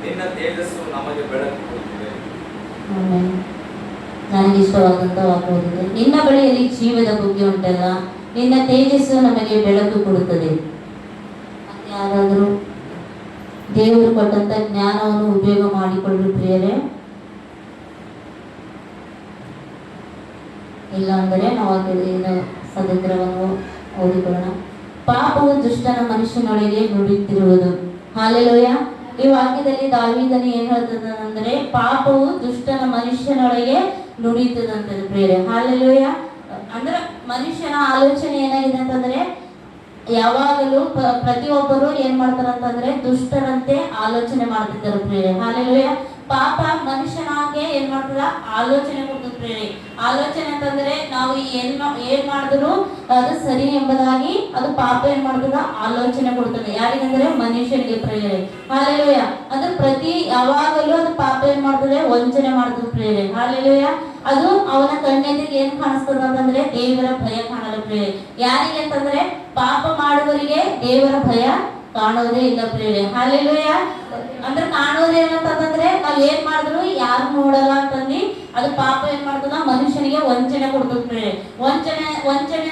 ನಿನ್ನ ತೇಜಸ್ಸು ನಮಗೆ ಬೆಳಕು ಕೊಡುತ್ತದೆ. ನನಗೆ ಇಷ್ಟವಾದಂತ ವಾಕ್ಯವಾಗಿದೆ. ನಿನ್ನ ಬಳಿಯಲ್ಲಿ ಜೀವದ ಬುಗ್ಗೆ ಉಂಟಲ್ಲ, ನಿನ್ನ ತೇಜಸ್ಸು ನಮಗೆ ಬೆಳಕು ಕೊಡುತ್ತದೆ. ಮತ್ತೆ ಯಾರಾದರೂ ದೇವರು ಕೊಟ್ಟಂತ ಜ್ಞಾನವನ್ನು ಉಪಯೋಗ ಮಾಡಿಕೊಳ್ಳಿ ಪ್ರಿಯರೇ. ಇಲ್ಲ ಅಂದರೆ ನಾವು ಸದಗ್ರವನ್ನು ಓದಿಕೊಳ್ಳೋಣ. ಪಾಪವು ದುಷ್ಟನ ಮನುಷ್ಯನೊಳಗೆ ನುಡಿಯುತ್ತಿರುವುದು. ಹಾಲೆಲೂಯ. ಈ ವಾಕ್ಯದಲ್ಲಿ ದಾವೀದನು ಏನ್ ಹೇಳ್ತದಂದ್ರೆ, ಪಾಪವು ದುಷ್ಟನ ಮನುಷ್ಯನೊಳಗೆ ನುಡಿಯುತ್ತದಂತೆ ಪ್ರಿಯರೇ. ಹಾಲೆಲೂಯ. ಅಂದ್ರೆ ಮನುಷ್ಯನ ಆಲೋಚನೆ ಏನಾಗಿದೆ ಅಂತಂದ್ರೆ, ಯಾವಾಗಲೂ ಪ್ರತಿಯೊಬ್ಬರು ಏನ್ ಮಾಡ್ತಾರಂತಂದ್ರೆ ದುಷ್ಟರಂತೆ ಆಲೋಚನೆ ಮಾಡ್ತಿದ್ದಾರೆ ಪ್ರಿಯರೇ. ಹಾಲೆಲೂಯ. ಪಾಪ ಮನುಷ್ಯನಾಗೆ ಏನ್ ಮಾಡ್ತದ, ಆಲೋಚನೆ ಕೊಡ್ತದ ಪ್ರಿಯರೇ. ಆಲೋಚನೆ ಅಂತಂದ್ರೆ ನಾವು ಏನ್ ಮಾಡಿದ್ರು ಅದು ಸರಿ ಎಂಬುದಾಗಿ ಅದು ಪಾಪ ಏನ್ ಮಾಡ್ತದ, ಆಲೋಚನೆ ಕೊಡ್ತದೆ. ಯಾರಿಗಂದ್ರೆ ಮನುಷ್ಯನಿಗೆ ಪ್ರಿಯರೇ. ಹಾಲೆಲೂಯ. ಅಂದ್ರೆ ಪ್ರತಿ ಯಾವಾಗಲೂ ಅದು ಪಾಪ ಏನ್ ಮಾಡ್ತದೆ, ವಂಚನೆ ಮಾಡ್ತದೆ ಪ್ರಿಯರೇ. ಹಾಲೆಲೂಯ. ಅದು ಅವನ ಕಣ್ಣೆದಿಗೆ ಏನ್ ಕಾಣಿಸ್ತದ ಅಂತಂದ್ರೆ ದೇವರ ಭಯ ಕಾಣಲ್ಲ ಪ್ರಿಯರೇ. ಯಾರಿಗೆ ಅಂತಂದ್ರೆ ಪಾಪ ಮಾಡುವವರಿಗೆ ದೇವರ ಭಯ ಕಾಣೋದೇ ಇಲ್ಲ ಪ್ರಿಯರೇ. ಹಾಲೆಲೂಯ. ಅಂದ್ರೆ ಕಾಣೋದೇ ಇಲ್ಲ ಅಂತಂದ್ರೆ ನಾವ್ ಏನ್ ಮಾಡಿದ್ರು ಯಾರು ನೋಡಲ್ಲ ಅಂತಂದು ಅದು ಪಾಪ ಏನ್ ಮಾಡ್ತದ, ಮನುಷ್ಯನಿಗೆ ವಂಚನೆ ಕೊಡ್ತದ ಪ್ರಿಯರೇ. ವಂಚನೆ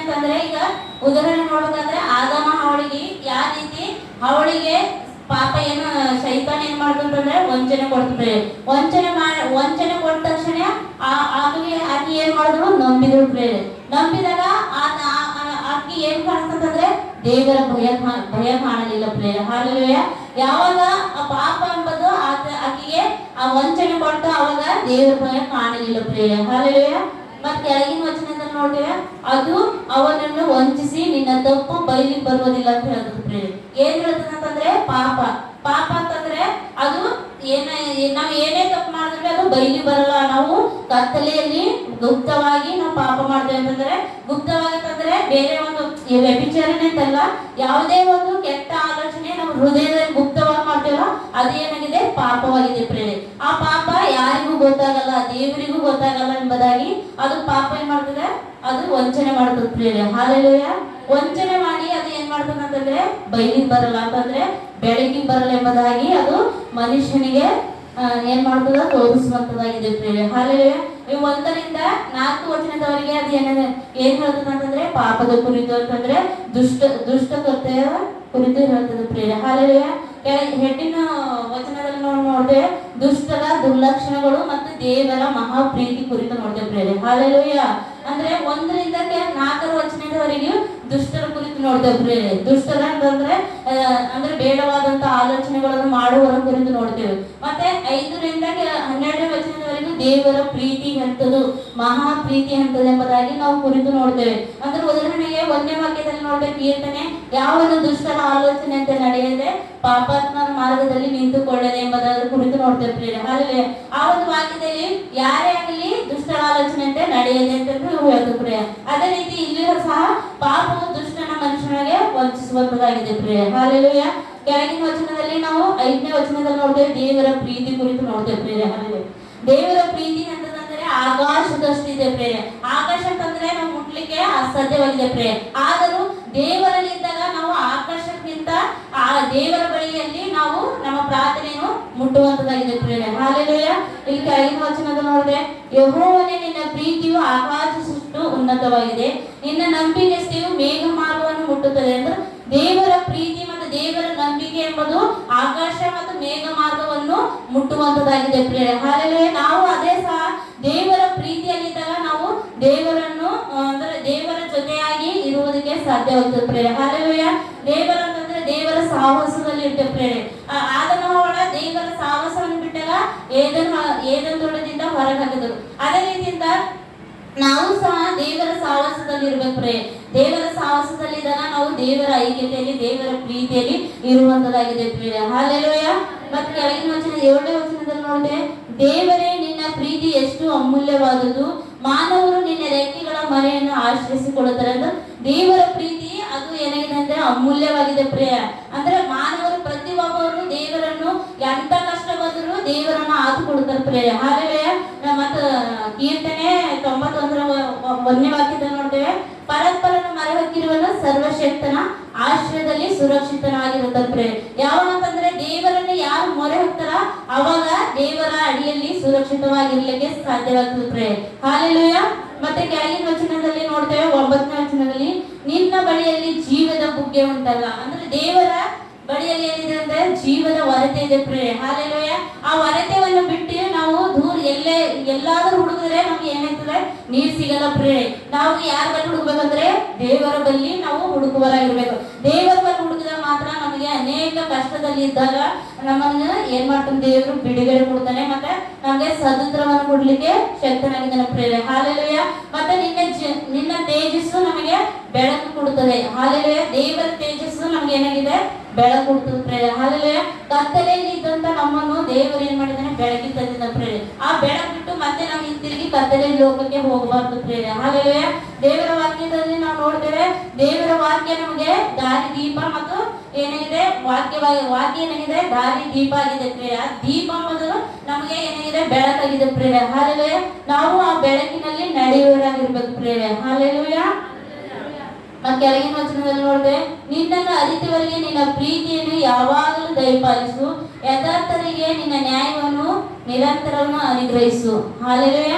ಅಂತಂದ್ರೆ ಈಗ ಉದಾಹರಣೆ ನೋಡ್ಬೇಕಂದ್ರೆ ಆದಾಮ ಅವಳಿಗೆ ಯಾವ ರೀತಿ ಅವಳಿಗೆ ಪಾಪ ಏನು ಶೈತಾನ್ ಏನ್ ಮಾಡ್ತಂದ್ರೆ ವಂಚನೆ ಕೊಡ್ತಾರೆ. ವಂಚನೆ ಕೊಟ್ಟ ತಕ್ಷಣ ಆಕೆ ಏನ್ ಮಾಡಿದ್ರು, ನಂಬಿದ್ರು ಪ್ರೇರೆ. ನಂಬಿದಾಗ ಆಕೆ ಏನ್ ಕಾಣಿಸ್ತಂದ್ರೆ ದೇವರ ಭಯ ಕಾಣಲಿಲ್ಲ ಪ್ರೇರೆ. ಹಾಲೆಲೂಯ. ಯಾವಾಗ ಆ ಪಾಪ ಎಂಬುದು ಆಕೆಗೆ ಆ ವಂಚನೆ ಕೊಟ್ಟು ಅವಾಗ ದೇವರ ಭಯ ಕಾಣಲಿಲ್ಲ ಪ್ರೇರೆ. ಹಾಲೆಲೂಯ. ಮತ್ತೆ ಕೆಳಗಿನ ವಚನದಲ್ಲಿ ನೋಡ್ತೇವೆ, ಅದು ಅವನನ್ನು ವಂಚಿಸಿ ನಿನ್ನ ತಪ್ಪು ಬಯಲಿಗೆ ಬರುವುದಿಲ್ಲ ಅಂತ ಹೇಳ್ತದೆ ಪ್ರೇರೆ. ಏನ್ ಹೇಳ್ತದೆ ಅಂತಂದ್ರೆ ಪಾಪ ಅಂತಂದ್ರೆ ಅದು ನಾವ್ ಏನೇ ತಪ್ಪು ಮಾಡಿದ್ರೆ ಅದು ಬಯಲಿಗೆ ಬರಲ್ಲ. ನಾವು ಕತ್ತಲೆಯಲ್ಲಿ ಗುಪ್ತವಾಗಿ ನಾವು ಪಾಪ ಮಾಡ್ತೇವೆ ಅಂತಂದ್ರೆ, ಗುಪ್ತವಾಗಿ ಅಂತಂದ್ರೆ ಬೇರೆ ಒಂದು ವ್ಯಭಿಚಾರನೆ ಅಂತಲ್ಲ, ಯಾವುದೇ ಒಂದು ಕೆಟ್ಟ ಆಲೋಚನೆ ನಮ್ಮ ಹೃದಯದಲ್ಲಿ ಗುಪ್ತವಾಗಿ ಮಾಡ್ತೇವಲ್ಲ ಅದು ಏನಾಗಿದೆ, ಪಾಪವಾಗಿದೆ ಪ್ರೇರೆ. ಆ ಪಾಪ ಯಾರಿಗೂ ಗೊತ್ತಾಗಲ್ಲ, ದೇವರಿಗೂ ಗೊತ್ತಾಗಲ್ಲ ಎಂಬುದಾಗಿ ಅದು ಪಾಪ ಏನ್ ಮಾಡ್ತದೆ, ಅದು ವಂಚನೆ ಮಾಡ್ತದೆ ಪ್ರೇರೆ. ಹಾಲೆಲೂಯ. ವಂಚನೆ ಮಾಡಿ ಅದು ಏನ್ ಮಾಡ್ತದೆ ಅಂತಂದ್ರೆ ಬಯಲಿಗೆ ಬರಲ್ಲ ಅಂತಂದ್ರೆ ಬೆಳಕಿಗೆ ಬರಲ್ಲ ಎಂಬುದಾಗಿ ಅದು ಮನುಷ್ಯನಿಗೆ ಏನ್ ಮಾಡ್ತದ, ತೋರಿಸುವಂತದಾಗಿದೆ ಪ್ರೇರೆ. ಹಾಲೆಲೂಯ. ಈ 1ರಿಂದ 4 ವಚನದವರೆಗೆ ಅದು ಏನ್ ಹೇಳ್ತದೆ ಅಂತಂದ್ರೆ ಪಾಪದ ಕುರಿತು ಅಂತಂದ್ರೆ ದುಷ್ಟ ಕೃತ್ಯ ಕುರಿತು ಹೇಳ್ತದೆ ಪ್ರೇರೆ. ಹಾಲೆಲೂಯ. ಹೆಡ್ಡಿನ ವಚನದಲ್ಲಿ ನೋಡ್ತೇವೆ ದುಷ್ಟರ ದುರ್ಲಕ್ಷಣಗಳು ಮತ್ತು ದೇವರ ಮಹಾಪ್ರೀತಿ ಕುರಿತು ನೋಡ್ತೇವೆ ಪ್ರೇರೆ. ಹಾಲೆಲೂಯ. ಅಂದ್ರೆ 1ರಿಂದ 4 ವಚನದವರೆಗೆ ದುಷ್ಟರ ಕುರಿತು ನೋಡ್ತೇವೆ ಪ್ರೇರೆ. ದುಷ್ಟರ ಅಂತಂದ್ರೆ ಅಂದ್ರೆ ಬೇಡವಾದಂತ ಆಲೋಚನೆಗಳನ್ನು ಮಾಡುವವರ ಕುರಿತು ನೋಡ್ತೇವೆ. ಮತ್ತೆ 5ರಿಂದ 12 ವಚನದವರೆಗೂ ದೇವರ ಪ್ರೀತಿ ಎಂತದು, ಮಹಾ ಪ್ರೀತಿ ಎಂತದು ಎಂಬುದಾಗಿ ನಾವು ಕುರಿತು ನೋಡ್ತೇವೆ. ಅಂದ್ರೆ ಉದಾಹರಣೆಗೆ 1ನೇ ವಾಕ್ಯದಲ್ಲಿ ನೋಡ್ತೇವೆ, ಕೀರ್ತನೆ ಯಾವನು ದುಷ್ಟರ ಆಲೋಚನೆ ಅಂತ ನಡೆಯದೆ ಪಾಪಾತ್ಮನ ಮಾರ್ಗದಲ್ಲಿ ನಿಂತುಕೊಳ್ಳದೆ ಎಂಬುದರ ಕುರಿತು ನೋಡ್ತೇವೆ ಪ್ರೇರೆ. ಹಾಲೆಲೂಯ. ಆ ಒಂದು ವಾಕ್ಯದಲ್ಲಿ ಯಾರೇ ಆಗಲಿ ದುಷ್ಟರ ಆಲೋಚನೆ ಅಂತ ನಡೆಯದೆ ಅಂತ ಹೇಳ್ತೇವೆ ಪ್ರಿಯ. ಅದೇ ರೀತಿ ಇಲ್ಲಿಯೂ ಸಹ ಪಾಪವು ದುಷ್ಟನ ಮನುಷ್ಯನಿಗೆ ವಂಚಿಸುವಂತದಾಗಿದೆ ಪ್ರಿಯ. ಹಾಲೆಲೂಯ. ಕೆಳಗಿನ ವಚನದಲ್ಲಿ ನಾವು 5ನೇ ವಚನದಲ್ಲಿ ನೋಡ್ತೇವೆ ದೇವರ ಪ್ರೀತಿ ಕುರಿತು ನೋಡ್ತೇವೆ ಪ್ರಿಯ. ಹಾಲೆಲೂಯ. ದೇವರ ಪ್ರೀತಿ ಅಂತಂದ್ರೆ ಆಕಾಶದಷ್ಟಿದೆ ಪ್ರಿಯ. ಆಕಾಶ ಅಂತಂದ್ರೆ ನಾವು ಮುಟ್ಲಿಕ್ಕೆ ಅಸಾಧ್ಯವಾಗಿದೆ ಪ್ರಿಯ. ಆದರೂ ದೇವರಲ್ಲಿ ಇದ್ದಾಗ ನಾವು ಆಕಾಶಕ್ಕಿಂತ ಆ ದೇವರ ಬಳಿಯಲ್ಲಿ ನಾವು ನಮ್ಮ ಪ್ರಾರ್ಥನೆಯನ್ನು ಮುಟ್ಟುವಂತದಾಗಿದೆ ಪ್ರಿಯ. ಹಾಲೆಲೂಯ. ಇಲ್ಲಿ ಕೆಳಗಿನ ವಚನದಲ್ಲಿ ನೋಡಿದ್ರೆ, ಯೆಹೋವನೇ ನಿನ್ನ ಪ್ರೀತಿಯು ಆಕಾಶದಷ್ಟು ಉನ್ನತವಾಗಿದೆ, ನಿನ್ನ ನಂಬಿಕೆಯು ಮೇಘ ಮಾರ್ಗವನ್ನು ಮುಟ್ಟುತ್ತದೆ. ಅಂದ್ರೆ ದೇವರ ಪ್ರೀತಿ ಮತ್ತು ದೇವರ ನಂಬಿಕೆ ಎಂಬುದು ಆಕಾಶ ಮತ್ತು ಮೇಘ ಮಾರ್ಗವನ್ನು ಮುಟ್ಟುವಂತದಾಗಿದೆ ಪ್ರಿಯ. ಹಾಲೆಲೂಯ. ನಾವು ಅದೇ ಸಹ ದೇವರ ಪ್ರೀತಿಯಲ್ಲಿದ್ದಾಗ ನಾವು ದೇವರನ್ನು ಅಂದ್ರೆ ದೇವರ ಜೊತೆಯಾಗಿ ಇರುವುದಕ್ಕೆ ಸಾಧ್ಯವಾಗ್ತದೆ ಪ್ರಿಯ. ಹಾಲೆಲೂಯ. ದೇವರ ಅಂತಂದ್ರೆ ದೇವರ ಸಹವಾಸದಲ್ಲಿ ಇರ್ತೇವೆ ಪ್ರಿಯ. ಆದನು ಅವಳ ದೇವರ ಸಹವಾಸವನ್ನು ಬಿಟ್ಟಾಗ ಏದನ್ ತೋಟದಿಂದ ಹೊರಗೆ ಹಾಕಿದರು. ಅದೇ ರೀತಿಯಿಂದ ನಾವು ಸಹ ದೇವರ ಸಹವಾಸದಲ್ಲಿ ಇರ್ಬೇಕು ಪ್ರಿಯ. ದೇವರ ಸಹವಾಸದಲ್ಲಿದ್ದಾಗ ನಾವು ದೇವರ ಐಕ್ಯತೆಯಲ್ಲಿ ದೇವರ ಪ್ರೀತಿಯಲ್ಲಿ ಇರುವಂತದಾಗಿದೆ ಪ್ರಿಯ. ಹಾಲೆಲೂಯ. ಮತ್ತೆ ಕೆಳಗಿನ ವಚನ 7ನೇ ವಚನದಲ್ಲಿ ನೋಡಿದ್ರೆ, ದೇವರೇ ನಿನ್ನ ಪ್ರೀತಿ ಎಷ್ಟು ಅಮೂಲ್ಯವಾದುದು, ಮಾನವರು ನಿನ್ನ ರೆಕ್ಕೆಗಳ ಮರೆಯನ್ನು ಆಶ್ರಯಿಸಿಕೊಳ್ಳುತ್ತಾರೆ. ಅಂದ್ರೆ ದೇವರ ಪ್ರೀತಿ ಅದು ಏನಾಗಿದೆ ಅಂದ್ರೆ ಅಮೂಲ್ಯವಾಗಿದೆ ಪ್ರಿಯ. ಅಂದ್ರೆ ಮಾನವರು ಪ್ರತಿಯೊಬ್ಬರು ದೇವರನ್ನು ಎಂತ ಕಷ್ಟ ಬಂದರೂ ದೇವರನ್ನು ಆತುಕೊಡುತ್ತಾರೆ ಪ್ರಿಯ. ಹಾಲೆಲೂಯ. ಮತ್ತ ಕೀರ್ತನೆ 91ನೇ ವಾಕ್ಯದಲ್ಲಿ ನೋಡ್ತೇವೆ, ಪರಸ್ಪರನ ಮರೆಹಕ್ಕಿರುವನು ಸರ್ವಶಕ್ತನ ಆಶ್ರಯದಲ್ಲಿ ಸುರಕ್ಷಿತನಾಗಿರುತ್ತಾರೆ ಪ್ರಿಯ. ಯಾವಾಗ ಅಂತಂದ್ರೆ ದೇವರನ್ನು ಯಾರು ಮೊರೆ ಹೋಗ್ತಾರ ಸುರಕ್ಷಿತವಾಗಿರ್ಲಿಕ್ಕೆ ಸಾಧ್ಯವಾಗ್ತದೆ ಪ್ರೇರೆ. ಹಾಲೆಲೂಯ. ಮತ್ತೆ ಕೆಳಗಿನ ವಚನದಲ್ಲಿ ನೋಡ್ತೇವೆ, 9ನೇ ವಚನದಲ್ಲಿ, ನಿನ್ನ ಬಳಿಯಲ್ಲಿ ಜೀವದ ಬುಗ್ಗೆ ಉಂಟಲ್ಲ, ಅಂದ್ರೆ ದೇವರ ಬಳಿಯಲ್ಲಿ ಏನಿದೆ ಅಂದ್ರೆ ಜೀವದ ಹೊರತೆ ಇದೆ ಪ್ರೇರೆ. ಹಾಲೆಲೂಯ. ಆ ಹೊರತೆಯನ್ನು ಬಿಟ್ಟು ನಾವು ದೂರ ಎಲ್ಲಾದ್ರೂ ಹುಡುಗಿದ್ರೆ ನಮ್ಗೆ ಏನಾಯ್ತದೆ, ನೀರ್ ಸಿಗಲ್ಲ ಪ್ರೇರೆ. ನಾವು ಯಾರ ಬಳಿ ಹುಡುಕ್ಬೇಕಂದ್ರೆ ದೇವರ ಬಳಿ ನಾವು ಹುಡುಕುವರಾಗಿರ್ಬೇಕು. ದೇವರ ಬಳಿ ಹುಡುಕಿದಾಗ ಮಾತ್ರ ನಮಗೆ ಅನೇಕ ಕಷ್ಟದಲ್ಲಿ ಇದ್ದಾಗ ನಮ್ಮನ್ನ ಏನ್ ಮಾಡ್ತಾನೆ, ದೇವರು ಬಿಡುಗಡೆ ಕೊಡ್ತಾನೆ, ಮತ್ತೆ ನಮ್ಗೆ ಸದುದ್ರವನ್ನು ಕೊಡ್ಲಿಕ್ಕೆ ಶಕ್ತನಾಗಿದ್ದಾನೆ ಪ್ರೇರೆ. ಹಾಲೆಲೂಯ. ಮತ್ತೆ ನಿನ್ನ ತೇಜಸ್ಸು ನಮಗೆ ಬೆಳಕು ಕೊಡುತ್ತದೆ. ಹಾಲೆಲೂಯ. ದೇವರ ತೇಜಸ್ಸು ನಮ್ಗೆ ಏನಾಗಿದೆ, ಬೆಳಕು ಕೊಡ್ತದೆ ಪ್ರೇರೆ. ಹಾಲೆಲೂಯ. ಕತ್ತಲೆಯಲ್ಲಿ ಇದ್ದಂತ ನಮ್ಮನ್ನು ದೇವರು ಏನ್ ಮಾಡಿದಾನೆ, ಬೆಳಕಿಗೆ ತಂದಿದ್ದಾನೆ ಪ್ರೇರೆ. ಆ ಬೆಳಕು ಬಿಟ್ಟು ಮತ್ತೆ ನಾವು ಹಿಂತಿರುಗಿ ಕತ್ತಲೆ ಲೋಕಕ್ಕೆ ಹೋಗಬಾರ್ದು ಪ್ರೇರೆ. ಹಾಲೆಲೂಯ. ದೇವರ ವಾಕ್ಯದಲ್ಲಿ ನಾವು ನೋಡ್ತೇವೆ, ದೇವರ ವಾಕ್ಯ ನಮಗೆ ದಾರಿ ದೀಪ ಮತ್ತು ಏನಾಗಿದೆ, ವಾಕ್ಯ ಏನಾಗಿದೆ, ದಾರಿ ದೀಪ ಆಗಿದೆ ಪ್ರೇರೆ. ಆ ದೀಪ ಮೊದಲು ನಮಗೆ ಏನಾಗಿದೆ, ಬೆಳಕಾಗಿದೆ ಪ್ರೇರೆ. ಹಾಲೆಲೂಯ. ನಾವು ಆ ಬೆಳಕಿನಲ್ಲಿ ನಡೆಯುವರಾಗಿರ್ಬೇಕು ಪ್ರೇರೆ. ಹಾಲೆಲೂಯ. ಮತ್ತೆ ಕೆಳಗಿನ ವಚನದಲ್ಲಿ ನೋಡಿದೆ, ನಿನ್ನನ್ನು ಅರಿತವರಿಗೆ ನಿನ್ನ ಪ್ರೀತಿಯನ್ನು ಯಾವಾಗಲೂ ದಯಪಾಲಿಸು, ಯಥಾರ್ಥರಿಗೆ ನಿನ್ನ ನ್ಯಾಯವನ್ನು ನಿರಂತರವನ್ನು ಅನುಗ್ರಹಿಸು. ಹಾಲೆಲೂಯ.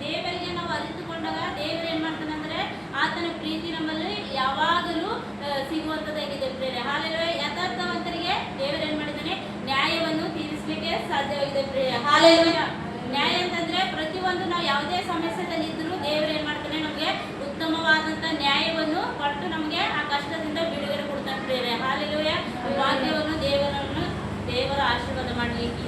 ದೇವರಿಗೆ ನಾವು ಅರಿತುಕೊಂಡಾಗ ದೇವರು ಏನ್ ಮಾಡ್ತಾನೆ ಅಂದ್ರೆ ಆತನ ಪ್ರೀತಿ ನಮ್ಮಲ್ಲಿ ಯಾವಾಗಲೂ ಸಿಗುವಂತದ್ದಾಗಿದೆ ಪ್ರೇರೆ. ಹಾಲೆಲೂಯ. ಯಥಾರ್ಥವಂತರಿಗೆ ದೇವರು ಏನ್ ಮಾಡಿದ್ದಾನೆ, ನ್ಯಾಯವನ್ನು ತೀರಿಸಲಿಕ್ಕೆ ಸಾಧ್ಯವಾಗಿದೆ ಪ್ರೇರೆ. ಹಾಲೆಲೂಯ. ನ್ಯಾಯ ಅಂತಂದ್ರೆ ಪ್ರತಿಯೊಂದು ನಾವು ಯಾವುದೇ ಸಮಸ್ಯೆದಲ್ಲಿ ಇದ್ರೂ ದೇವರು ಏನ್ ಮಾಡ್ತಾನೆ, ನಮಗೆ ಉತ್ತಮವಾದಂತ ನ್ಯಾಯವನ್ನು ಕೊಟ್ಟು ನಮಗೆ ಆ ಕಷ್ಟದಿಂದ ಬಿಡುಗಡೆ ಕೊಡ್ತಾನೆ ಪ್ರೇರೆ. ಹಾಲೆಲೂಯ. ಈ ವಾಕ್ಯವನ್ನು ದೇವರ ಆಶೀರ್ವಾದ ಮಾಡಲಿಕ್ಕೆ